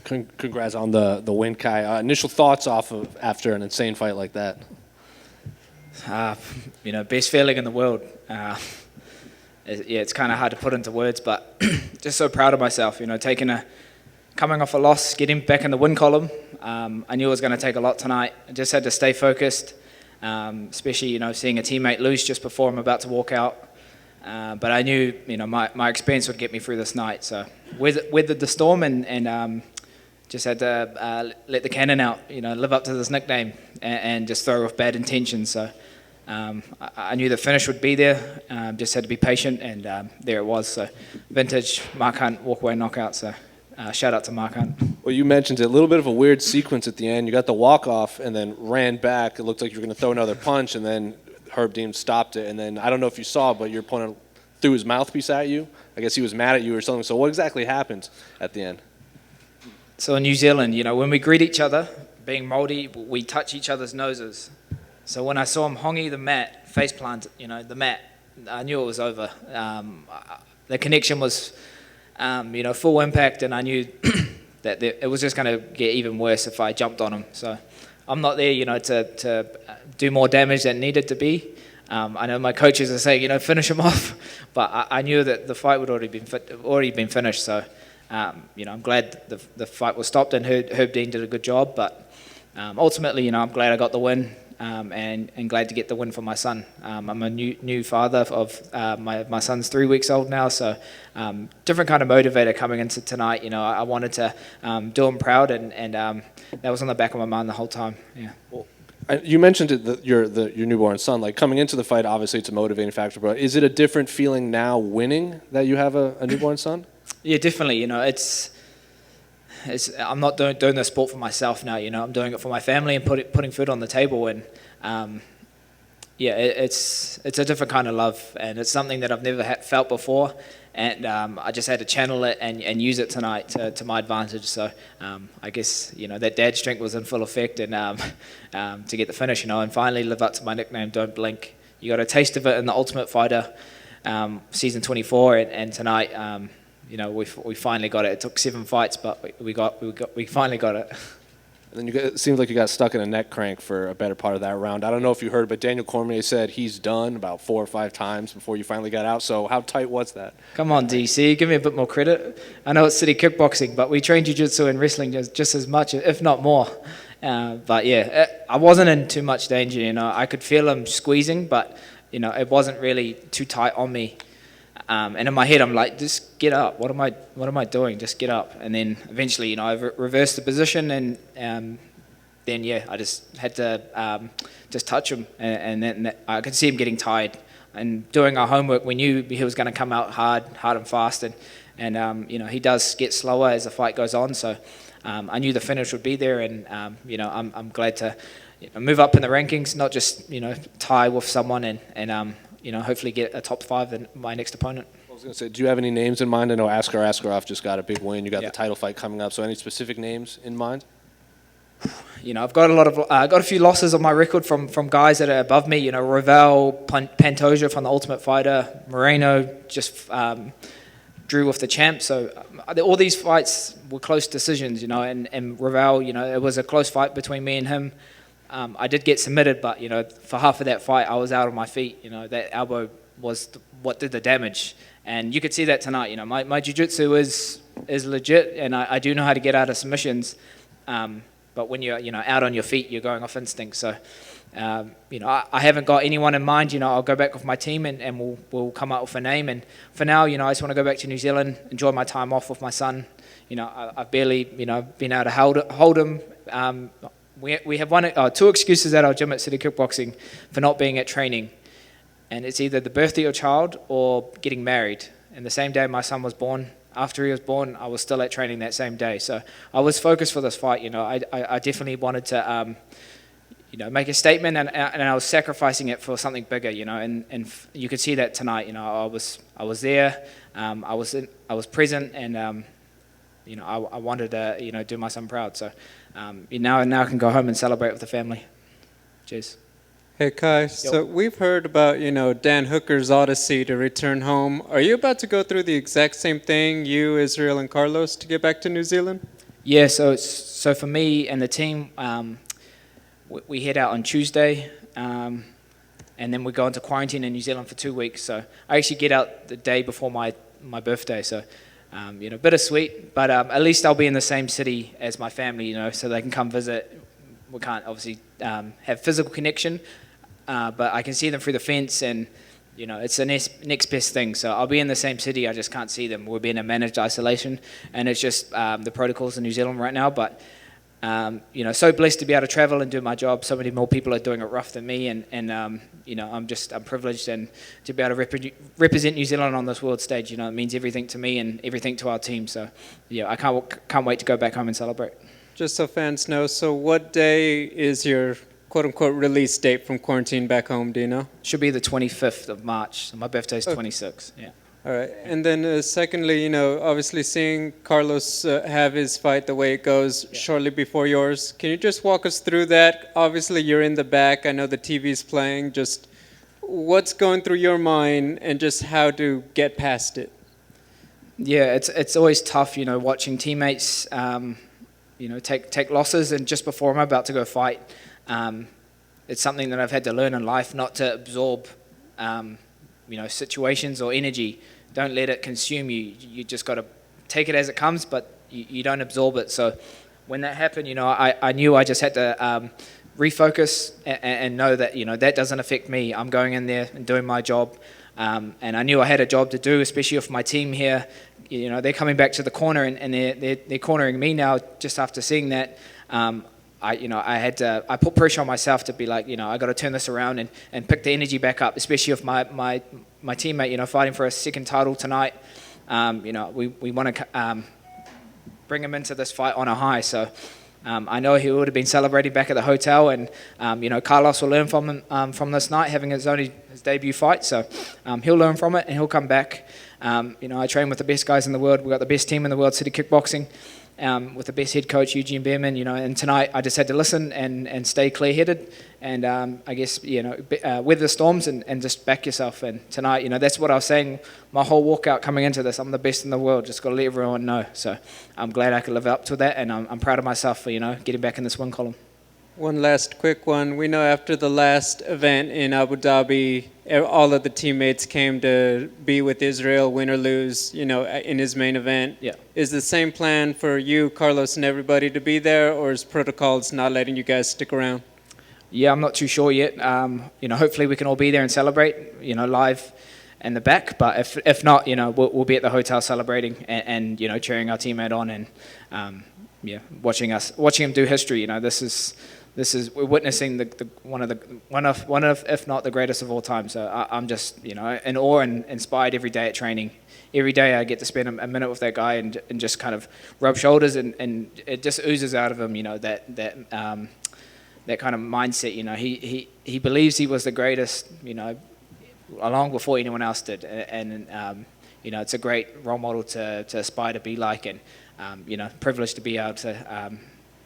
Congrats on the win, Kai. Initial thoughts after an insane fight like that? Best feeling in the world. It's kind of hard to put into words, but just so proud of myself. Coming off a loss, getting back in the win column. I knew it was going to take a lot tonight. I just had to stay focused, especially seeing a teammate lose just before I'm about to walk out. But I knew my experience would get me through this night. So weathered the storm and just had to let the cannon out. Live up to this nickname and just throw with bad intentions. So I knew the finish would be there. Just had to be patient, and there it was. So vintage Mark Hunt walk-away knockout. So shout out to Mark Hunt. Well, you mentioned it, a little bit of a weird sequence at the end. You got the walk-off and then ran back. It looked like you were going to throw another punch, and then Herb Dean stopped it. And then I don't know if you saw, but your opponent threw his mouthpiece at you. I guess he was mad at you or something. So what exactly happened at the end? So in New Zealand, when we greet each other, being Māori, we touch each other's noses. So when I saw him hongi the mat, face plant, the mat, I knew it was over. The connection was, full impact, and I knew that it was just going to get even worse if I jumped on him. So I'm not there, to do more damage than needed to be. I know my coaches are saying, finish him off, but I knew that the fight would already been finished. So, I'm glad the fight was stopped and Herb Dean did a good job. But ultimately, I'm glad I got the win. And glad to get the win for my son. I'm a new father of my son's 3 weeks old now, so different kind of motivator coming into tonight. I wanted to do him proud, and that was on the back of my mind the whole time. Yeah. Well, you mentioned it, your newborn son. Like coming into the fight, obviously it's a motivating factor. But is it a different feeling now winning that you have a newborn son? Yeah, definitely. I'm not doing the sport for myself now. I'm doing it for my family and putting food on the table. And it's a different kind of love, and it's something that I've never felt before. And I just had to channel it and use it tonight to my advantage. So I guess that dad strength was in full effect, and to get the finish, and finally live up to my nickname, Don't Blink. You got a taste of it in the Ultimate Fighter season 24, and tonight. We finally got it. It took 7 fights, but we finally got it. And then it seems like you got stuck in a neck crank for a better part of that round. I don't know if you heard, but Daniel Cormier said he's done about 4 or 5 times before you finally got out. So how tight was that? Come on, DC, give me a bit more credit. I know it's city kickboxing, but we train jiu-jitsu and wrestling just as much, if not more. But yeah, I wasn't in too much danger. I could feel him squeezing, but it wasn't really too tight on me. And in my head, I'm like, just get up. What am I doing? Just get up. And then eventually, I reversed the position, and then I just had to just touch him, and then I could see him getting tired. And doing our homework, we knew he was going to come out hard and fast, and he does get slower as the fight goes on. So I knew the finish would be there, and I'm glad to move up in the rankings, not just tie with someone and hopefully get a top 5 in my next opponent. I was going to say, do you have any names in mind? I know Askar Askarov just got a big win. You got the title fight coming up. So any specific names in mind? I've got a few losses on my record from guys that are above me. Ravel, Pantoja from the Ultimate Fighter, Moreno just drew with the champ. So all these fights were close decisions. And Ravel, it was a close fight between me and him. I did get submitted, but for half of that fight, I was out on my feet. That elbow was what did the damage, and you could see that tonight. My jiu-jitsu is legit, and I do know how to get out of submissions. But when you're out on your feet, you're going off instinct. So I haven't got anyone in mind. I'll go back with my team, and we'll come up with a name. And for now, I just want to go back to New Zealand, enjoy my time off with my son. I've barely been able to hold him. We have 2 excuses at our gym at City Kickboxing for not being at training. And it's either the birth of your child or getting married. And the same day my son was born, after he was born, I was still at training that same day. So I was focused for this fight. I definitely wanted to make a statement, and I was sacrificing it for something bigger. And you could see that tonight. I was there, I was present, and I wanted to do my son proud. So now I can go home and celebrate with the family. Cheers. Hey Kai, so we've heard about Dan Hooker's odyssey to return home. Are you about to go through the exact same thing, you, Israel, and Carlos, to get back to New Zealand? Yeah, so for me and the team, we head out on Tuesday, and then we go into quarantine in New Zealand for 2 weeks. So I actually get out the day before my birthday. So bittersweet, but at least I'll be in the same city as my family, so they can come visit. We can't obviously have physical connection, but I can see them through the fence, and it's the next best thing. So I'll be in the same city, I just can't see them. We'll be in a managed isolation, and it's just the protocols in New Zealand right now. But so blessed to be able to travel and do my job. So many more people are doing it rough than me, and I'm privileged and to be able to represent New Zealand on this world stage. It means everything to me and everything to our team. So yeah, I can't wait to go back home and celebrate. Just so fans know, so what day is your quote-unquote release date from quarantine back home, do you know? Should be the 25th of March. So my birthday's 26, yeah. All right. And then secondly, obviously seeing Carlos have his fight the way it goes shortly before yours, can you just walk us through that? Obviously, you're in the back. I know the TV's playing. Just what's going through your mind and just how to get past it? Yeah, it's always tough, watching teammates, take losses. And just before I'm about to go fight, it's something that I've had to learn in life, not to absorb situations or energy. Don't let it consume you. You just got to take it as it comes, but you don't absorb it. So when that happened, I knew I just had to refocus and know that that doesn't affect me. I'm going in there and doing my job, and I knew I had a job to do, especially with my team here. They're coming back to the corner, and they're cornering me now. Just after seeing that, I put pressure on myself to be like, I got to turn this around and pick the energy back up, especially with my teammate, fighting for a second title tonight. We want to bring him into this fight on a high. So I know he would have been celebrating back at the hotel, and Carlos will learn from him from this night, having his debut fight. So he'll learn from it, and he'll come back. I train with the best guys in the world. We've got the best team in the world, City Kickboxing. With the best head coach, Eugene Behrman, and tonight I just had to listen and stay clear-headed and I guess, weather the storms and just back yourself. And tonight, that's what I was saying my whole walkout coming into this. I'm the best in the world, just got to let everyone know. So I'm glad I could live up to that, and I'm proud of myself for, getting back in this win column. One last quick one. We know after the last event in Abu Dhabi, all of the teammates came to be with Israel, win or lose, in his main event. Yeah. Is the same plan for you, Carlos, and everybody to be there, or is protocols not letting you guys stick around? Yeah, I'm not too sure yet. Hopefully we can all be there and celebrate, live in the back. But if not, we'll be at the hotel celebrating and cheering our teammate on and watching him do history. We're witnessing one of if not the greatest of all time. So I'm just in awe and inspired every day at training. Every day I get to spend a minute with that guy and just kind of rub shoulders, and it just oozes out of him. That kind of mindset. He believes he was the greatest. Long before anyone else did, and it's a great role model to aspire to be like, and privileged to be able to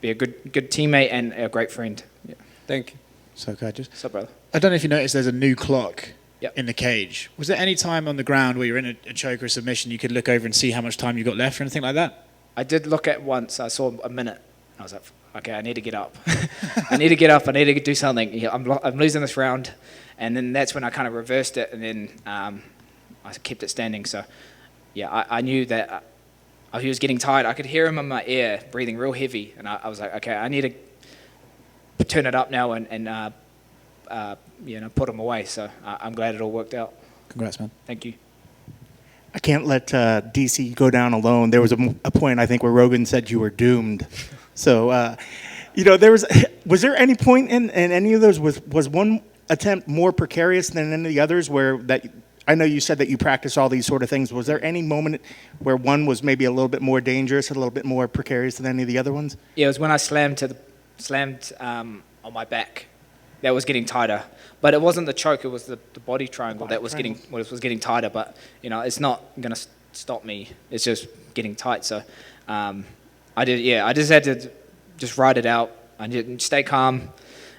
be a good teammate and a great friend. Yeah. Thank you. So, What's up, brother? I don't know if you noticed there's a new clock Yep. in the cage. Was there any time on the ground where you're in a choke or submission you could look over and see how much time you got left or anything like that? I did look at once. I saw a minute. I was like, okay, I need to get up. I need to get up. I need to do something. Yeah, I'm losing this round. And then that's when I kind of reversed it, and then I kept it standing. So, yeah, I knew that he was getting tired. I could hear him in my ear, breathing real heavy. And I was like, okay, I need to turn it up now and put him away. So I'm glad it all worked out. Congrats, man. Thank you. I can't let DC go down alone. There was a point, I think, where Rogan said you were doomed. So, was there any point in any of those, was one attempt more precarious than any of the others I know you said that you practice all these sort of things. Was there any moment where one was maybe a little bit more dangerous, a little bit more precarious than any of the other ones? Yeah, it was when I slammed on my back. That was getting tighter, but it wasn't the choke. It was the body triangle that was getting tighter. But it's not going to stop me. It's just getting tight. So I just had to just ride it out. I didn't stay calm,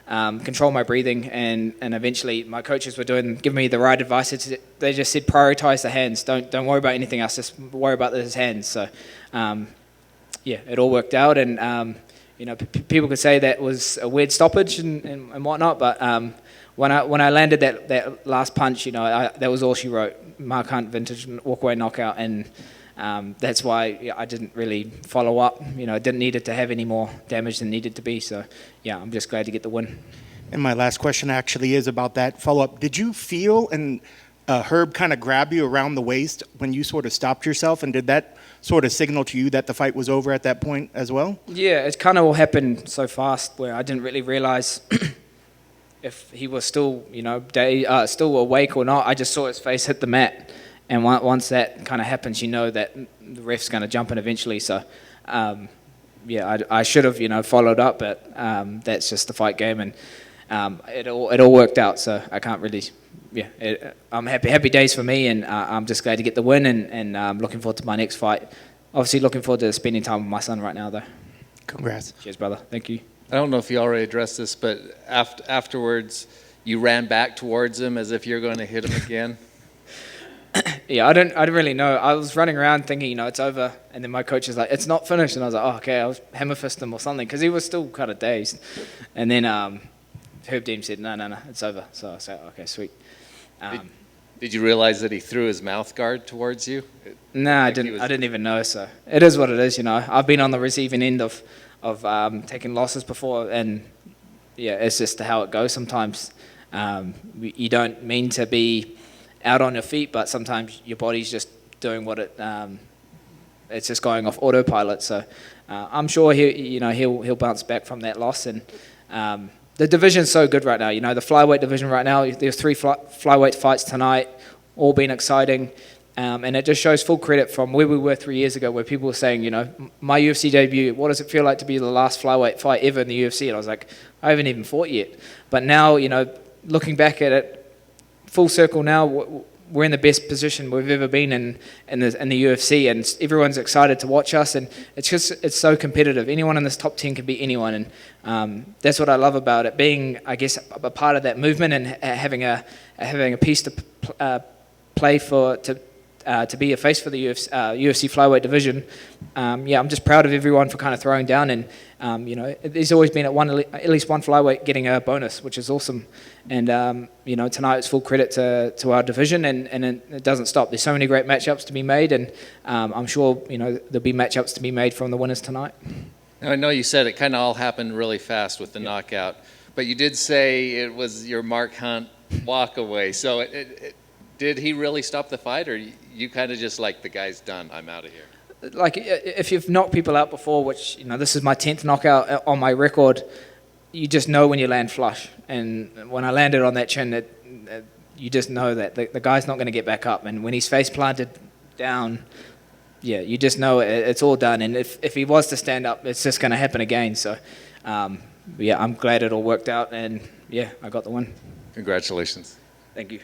control my breathing, and eventually my coaches were giving me the right advice. They just said prioritize the hands. Don't worry about anything else. Just worry about those hands. So yeah, it all worked out. And you know, people could say that was a weird stoppage and whatnot, but when I landed that last punch, you know, that was all she wrote. Mark Hunt vintage walkaway knockout, and that's why I didn't really follow up. You know, I didn't need it to have any more damage than needed to be. So yeah, I'm just glad to get the win. And my last question actually is about that follow-up. Did you feel and Herb kind of grab you around the waist when you sort of stopped yourself, and did that sort of signal to you that the fight was over at that point as well? Yeah, it kind of all happened so fast where I didn't really realize if he was still, you know, still awake or not. I just saw his face hit the mat, and once that kind of happens, you know that the ref's going to jump in eventually. So, yeah, I should have, you know, followed up, but that's just the fight game, and it all worked out. So I can't really, yeah, I'm happy days for me, and I'm just glad to get the win, and I'm looking forward to my next fight. Obviously, looking forward to spending time with my son right now, though. Congrats. Cheers, brother. Thank you. I don't know if you already addressed this, but afterwards, you ran back towards him as if you're going to hit him again. Yeah, I don't really know. I was running around thinking, you know, it's over, and then my coach was like, it's not finished, and I was like, oh, okay, I was hammer fist him or something, because he was still kind of dazed. And then Herb Deem said, no, it's over. So I said, okay, sweet. Did you realize that he threw his mouth guard towards you? No, I didn't. I didn't even know. So it is what it is, you know. I've been on the receiving end of taking losses before, and yeah, it's just how it goes sometimes. You don't mean to be out on your feet, but sometimes your body's just doing what it's just going off autopilot. So I'm sure he'll bounce back from that loss. And the division's so good right now. You know, the flyweight division right now, there's 3 flyweight fights tonight, all been exciting. And it just shows full credit from where we were 3 years ago, where people were saying, you know, my UFC debut, what does it feel like to be the last flyweight fight ever in the UFC? And I was like, I haven't even fought yet. But now, you know, looking back at it, full circle now, we're in the best position we've ever been in the UFC, and everyone's excited to watch us, and it's so competitive. Anyone in this top 10 can beat anyone, and that's what I love about it, being, I guess, a part of that movement and having a piece to play for, to be a face for the UFC flyweight division. Yeah, I'm just proud of everyone for kind of throwing down, and you know, there's always been at least one flyweight getting a bonus, which is awesome. And you know, tonight it's full credit to our division, and it doesn't stop. There's so many great matchups to be made, and I'm sure, you know, there'll be matchups to be made from the winners tonight. Now, I know you said it kind of all happened really fast with the knockout, but you did say it was your Mark Hunt walk away. So did he really stop the fight, or you kind of just like, the guy's done, I'm out of here? Like, if you've knocked people out before, which, you know, this is my 10th knockout on my record, you just know when you land flush. And when I landed on that chin, you just know that the guy's not going to get back up. And when he's face planted down, yeah, you just know it's all done. And if he was to stand up, it's just going to happen again. So, yeah, I'm glad it all worked out. And, yeah, I got the win. Congratulations. Thank you.